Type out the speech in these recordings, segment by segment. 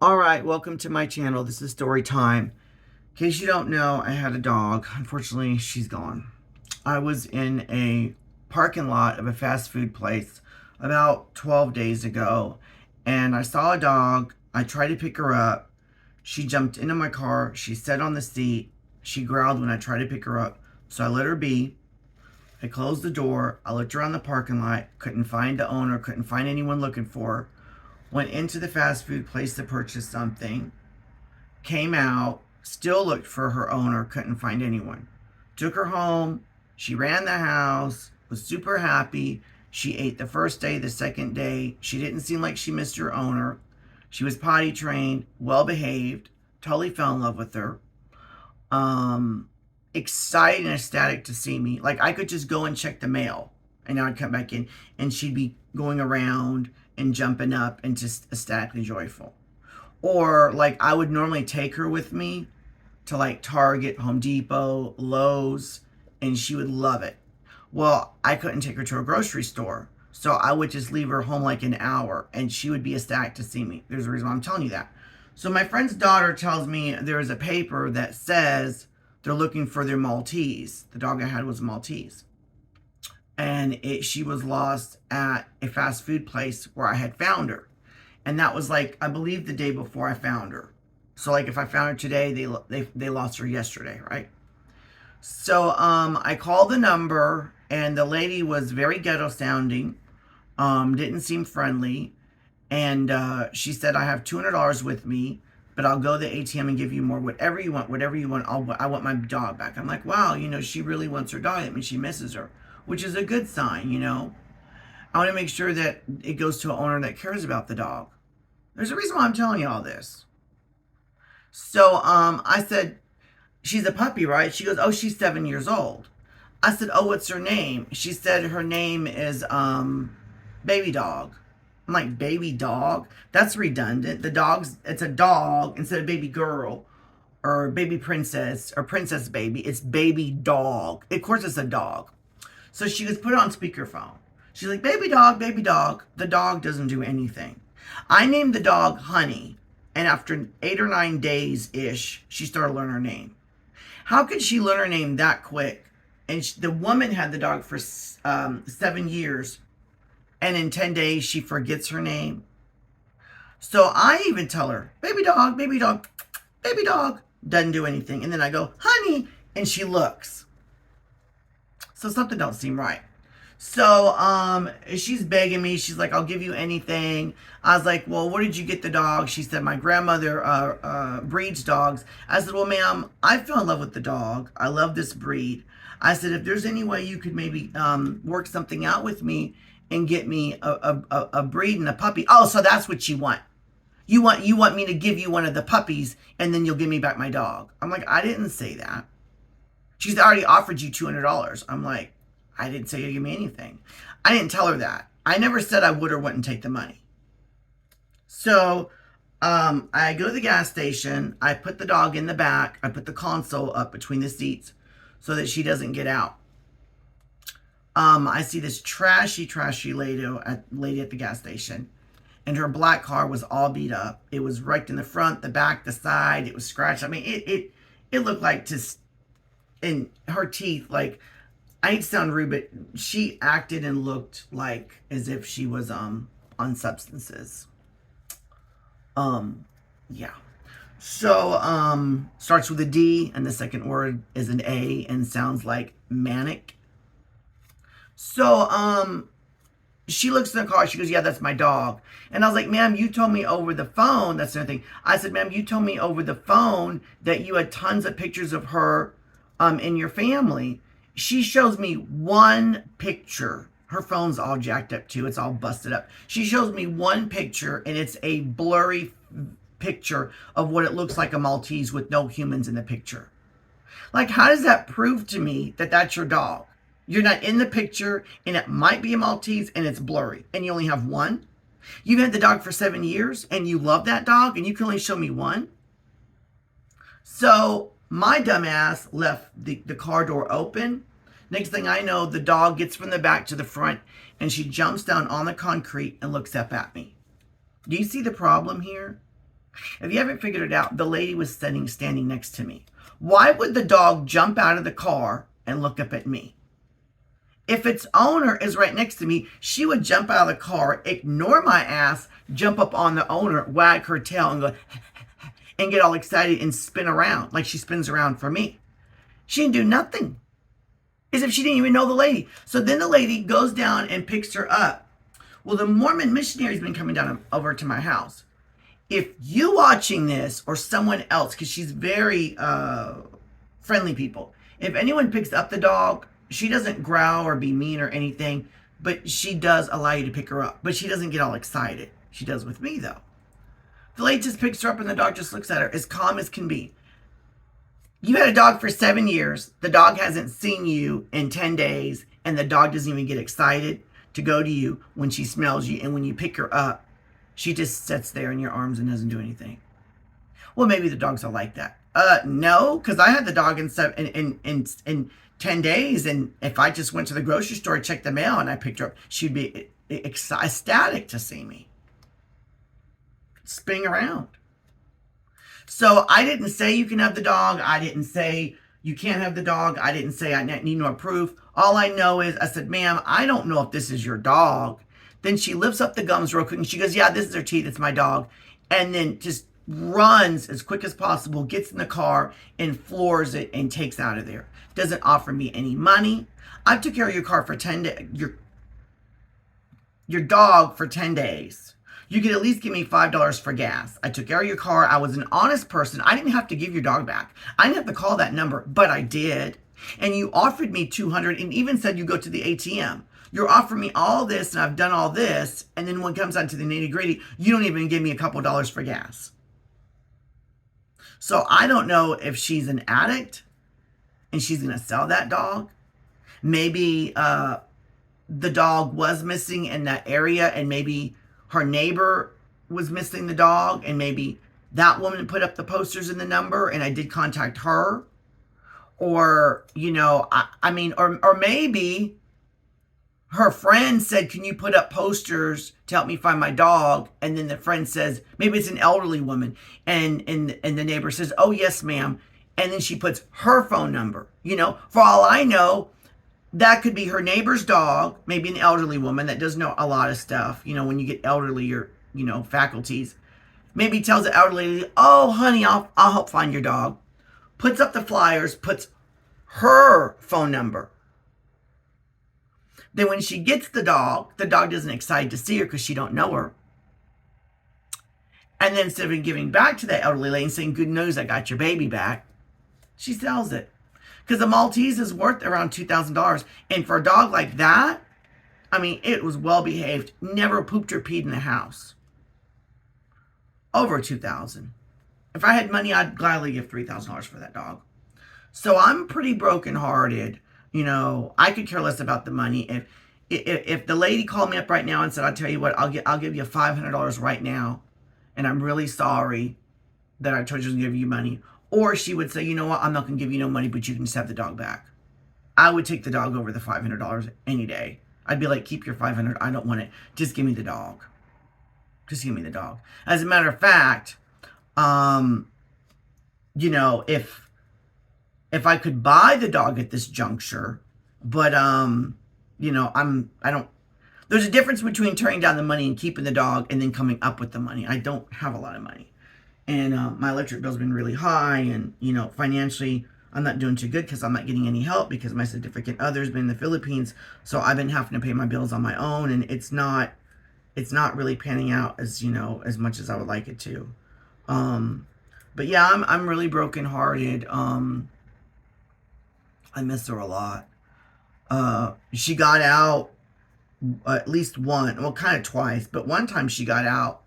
Alright, welcome to my channel. This is story time. In case you don't know, I had a dog. Unfortunately, she's gone. I was in a parking lot of a fast food place about 12 days ago, and I saw a dog. I tried to pick her up. She jumped into my car. She sat on the seat. She growled when I tried to pick her up, so I let her be. I closed the door. I looked around the parking lot. Couldn't find the owner. Couldn't find anyone looking for her. Went into the fast food place to purchase something, came out, still looked for her owner, couldn't find anyone. Took her home, she ran the house, was super happy. She ate the first day, the second day. She didn't seem like she missed her owner. She was potty trained, well behaved, totally fell in love with her. Excited and ecstatic to see me. Like I could just go and check the mail and I'd come back in and she'd be going around and jumping up and just ecstatically joyful. Or like I would normally take her with me to like Target, Home Depot, Lowe's, and she would love it. Well, I couldn't take her to a grocery store, so I would just leave her home like an hour and she would be ecstatic to see me. There's a reason why I'm telling you that. So my friend's daughter tells me there is a paper that says they're looking for their Maltese. The dog I had was a Maltese. And she was lost at a fast food place where I had found her. And that was like, I believe the day before I found her. So like if I found her today, they lost her yesterday, right? So I called the number and the lady was very ghetto sounding, didn't seem friendly. And she said, I have $200 with me, but I'll go to the ATM and give you more, whatever you want, I want my dog back. I'm like, wow, she really wants her dog. That means she misses her, which is a good sign, I want to make sure that it goes to an owner that cares about the dog. There's a reason why I'm telling you all this. So I said, she's a puppy, right? She goes, oh, she's 7 years old. I said, oh, what's her name? She said her name is Baby Dog. I'm like, baby dog? That's redundant. It's a dog instead of baby girl or baby princess or princess baby. It's baby dog. Of course, it's a dog. So she was put on speakerphone. She's like, baby dog, baby dog. The dog doesn't do anything. I named the dog Honey, and after 8 or 9 days-ish, she started learning her name. How could she learn her name that quick? And the woman had the dog for 7 years, and in 10 days, she forgets her name. So I even tell her, baby dog, baby dog, baby dog. Doesn't do anything. And then I go, Honey, and she looks. So something don't seem right. So she's begging me. She's like, I'll give you anything. I was like, well, where did you get the dog? She said, my grandmother breeds dogs. I said, well, ma'am, I fell in love with the dog. I love this breed. I said, if there's any way you could maybe work something out with me and get me a breed and a puppy. Oh, so that's what you want. You want me to give you one of the puppies and then you'll give me back my dog. I'm like, I didn't say that. She's already offered you $200. I'm like, I didn't say you give me anything. I didn't tell her that. I never said I would or wouldn't take the money. So I go to the gas station. I put the dog in the back. I put the console up between the seats so that she doesn't get out. I see this trashy lady at the gas station. And her black car was all beat up. It was wrecked in the front, the back, the side. It was scratched. I mean, it looked like just... And her teeth, like, I hate to sound rude, but she acted and looked like as if she was on substances. Yeah. So starts with a D and the second word is an A and sounds like manic. So she looks in the car. She goes, yeah, that's my dog. And I was like, ma'am, you told me over the phone. That's another thing. I said, ma'am, you told me over the phone that you had tons of pictures of her in your family. She shows me one picture. Her phone's all jacked up too. It's all busted up. She shows me one picture and it's a blurry picture of what it looks like a Maltese with no humans in the picture. Like, how does that prove to me that that's your dog? You're not in the picture and it might be a Maltese and it's blurry and you only have one? You've had the dog for 7 years and you love that dog and you can only show me one? So my dumbass left the car door open. Next thing I know, the dog gets from the back to the front and she jumps down on the concrete and looks up at me. Do you see the problem here? If you haven't figured it out, the lady was standing next to me. Why would the dog jump out of the car and look up at me? If its owner is right next to me, she would jump out of the car, ignore my ass, jump up on the owner, wag her tail, and go and get all excited and spin around like she spins around for me. She didn't do nothing. As if she didn't even know the lady. So then the lady goes down and picks her up. Well, the Mormon missionary's been coming down over to my house. If you watching this or someone else, because she's very friendly people, if anyone picks up the dog, she doesn't growl or be mean or anything, but she does allow you to pick her up. But she doesn't get all excited. She does with me, though. The lady just picks her up and the dog just looks at her as calm as can be. You had a dog for 7 years. The dog hasn't seen you in 10 days, and the dog doesn't even get excited to go to you when she smells you. And when you pick her up, she just sits there in your arms and doesn't do anything. Well, maybe the dogs are like that. No, because I had the dog in 10 days, and if I just went to the grocery store, checked the mail, and I picked her up, she'd be ecstatic to see me. Spinning around. So I didn't say you can have the dog. I didn't say you can't have the dog. I didn't say I need no proof. All I know is I said, ma'am, I don't know if this is your dog. Then she lifts up the gums real quick and she goes, yeah, this is her teeth. It's my dog. And then just runs as quick as possible, gets in the car and floors it and takes out of there. Doesn't offer me any money. I took care of your car for 10 days, your dog for 10 days. You could at least give me $5 for gas. I took care of your car. I was an honest person. I didn't have to give your dog back. I didn't have to call that number, but I did. And you offered me $200 and even said you go to the ATM. You're offering me all this and I've done all this. And then when it comes down to the nitty gritty, you don't even give me a couple dollars for gas. So I don't know if she's an addict and she's going to sell that dog. Maybe the dog was missing in that area and maybe her neighbor was missing the dog and maybe that woman put up the posters and the number and I did contact her. Or, you know, or maybe her friend said, can you put up posters to help me find my dog? And then the friend says, maybe it's an elderly woman. And the neighbor says, oh, yes, ma'am. And then she puts her phone number. You know, for all I know, that could be her neighbor's dog, maybe an elderly woman that does know a lot of stuff. You know, when you get elderly, your, you know, faculties. Maybe tells the elderly lady, oh, honey, I'll help find your dog. Puts up the flyers, puts her phone number. Then when she gets the dog doesn't excited to see her because she don't know her. And then instead of giving back to that elderly lady and saying, good news, I got your baby back, she sells it. Because the Maltese is worth around $2,000. And for a dog like that, I mean, it was well behaved. Never pooped or peed in the house. Over $2,000. If I had money, I'd gladly give $3,000 for that dog. So I'm pretty brokenhearted. You know, I could care less about the money. If the lady called me up right now and said, I'll tell you what, I'll give you $500 right now. And I'm really sorry that I told you to give you money. Or she would say, you know what, I'm not going to give you no money, but you can just have the dog back. I would take the dog over the $500 any day. I'd be like, keep your $500. I don't want it. Just give me the dog. Just give me the dog. As a matter of fact, you know, if I could buy the dog at this juncture, but, you know, there's a difference between turning down the money and keeping the dog and then coming up with the money. I don't have a lot of money. And my electric bill's been really high. And, you know, financially, I'm not doing too good because I'm not getting any help because my significant other's been in the Philippines. So I've been having to pay my bills on my own. And it's not really panning out as, you know, as much as I would like it to. But yeah, I'm really brokenhearted. I miss her a lot. She got out at least kind of twice. But one time she got out.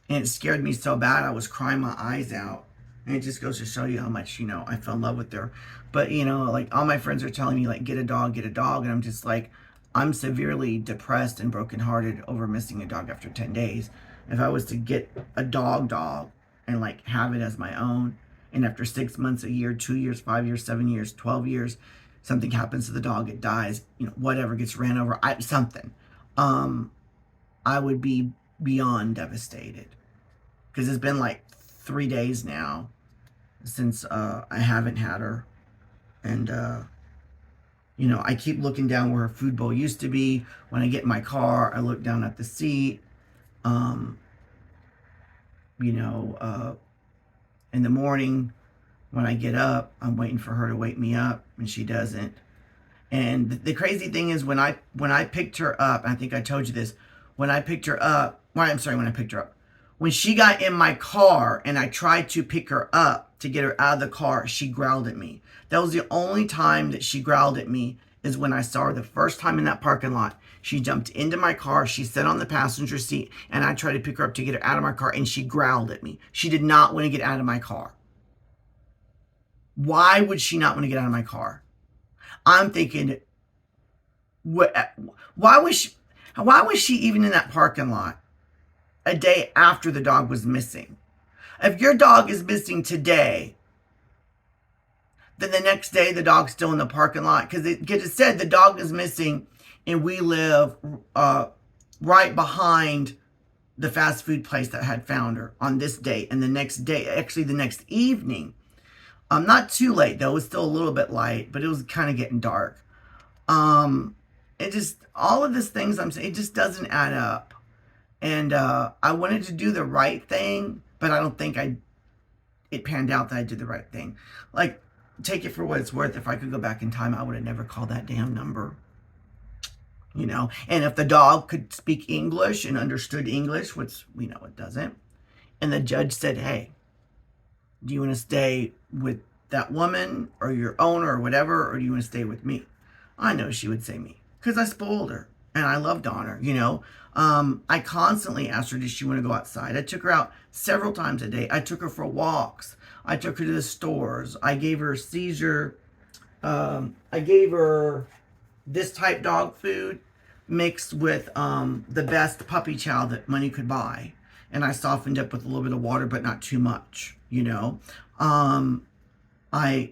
And it scared me so bad, I was crying my eyes out. And it just goes to show you how much, you know, I fell in love with her. But, you know, like, all my friends are telling me, like, get a dog. And I'm just like, I'm severely depressed and brokenhearted over missing a dog after 10 days. If I was to get a dog and, like, have it as my own, and after 6 months, a year, 2 years, 5 years, 7 years, 12 years, something happens to the dog, it dies, you know, whatever, gets ran over, something, I would be beyond devastated. Because it's been like 3 days now since I haven't had her. And, I keep looking down where her food bowl used to be. When I get in my car, I look down at the seat. Um, you know, uh, in the morning when I get up, I'm waiting for her to wake me up, and she doesn't. And the crazy thing is when I picked her up, I think I told you this, when I picked her up, well, I'm sorry, when I picked her up, when she got in my car and I tried to pick her up to get her out of the car, she growled at me. That was the only time that she growled at me, is when I saw her the first time in that parking lot. She jumped into my car, she sat on the passenger seat, and I tried to pick her up to get her out of my car, and she growled at me. She did not want to get out of my car. Why would she not want to get out of my car? I'm thinking, why was she even in that parking lot a day after the dog was missing? If your dog is missing today, then the next day the dog's still in the parking lot, because it said the dog is missing, and we live right behind the fast food place that had found her on this date. And the next day, actually the next evening, not too late though, it was still a little bit light, but it was kind of getting dark. It just, all of these things I'm saying, it just doesn't add up. And I wanted to do the right thing, but I don't think it panned out that I did the right thing. Like, take it for what it's worth. If I could go back in time, I would have never called that damn number. And if the dog could speak English and understood English, which we know it doesn't, and the judge said, hey, do you want to stay with that woman or your owner or whatever, or do you want to stay with me? I know she would say me, because I spoiled her and I loved on her, I constantly asked her, did she want to go outside? I took her out several times a day. I took her for walks. I took her to the stores. I gave her seizure. I gave her this type dog food mixed with the best puppy chow that money could buy. And I softened up with a little bit of water, but not too much, I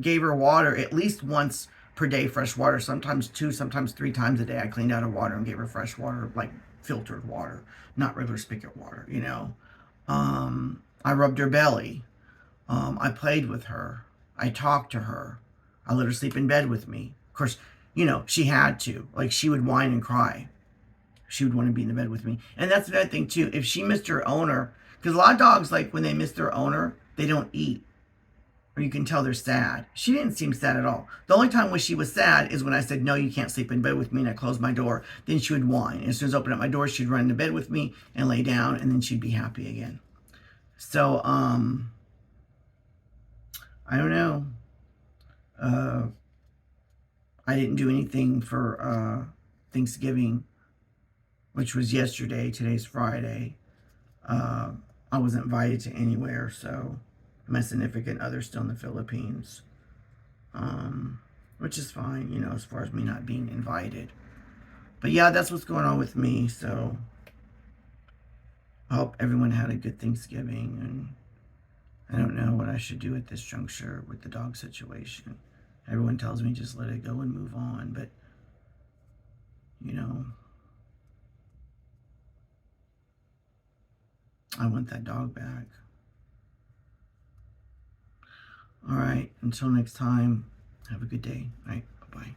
gave her water at least once per day, fresh water, sometimes 2, sometimes 3 times a day. I cleaned out her water and gave her fresh water, like filtered water, not regular spigot water, I rubbed her belly. I played with her. I talked to her. I let her sleep in bed with me. Of course, she had to. Like, she would whine and cry. She would want to be in the bed with me. And that's another thing, too. If she missed her owner, because a lot of dogs, like, when they miss their owner, they don't eat. Or you can tell they're sad. She didn't seem sad at all. The only time when she was sad is when I said, no, you can't sleep in bed with me, and I closed my door. Then she would whine. And as soon as I opened up my door, she'd run into bed with me and lay down, and then she'd be happy again. So, I don't know. I didn't do anything for Thanksgiving, which was yesterday. Today's Friday. I wasn't invited to anywhere, so my significant other's still in the Philippines, which is fine, as far as me not being invited. But yeah, that's what's going on with me, so I hope everyone had a good Thanksgiving, and I don't know what I should do at this juncture with the dog situation. Everyone tells me just let it go and move on, but, I want that dog back. All right, until next time, have a good day. All right, bye-bye.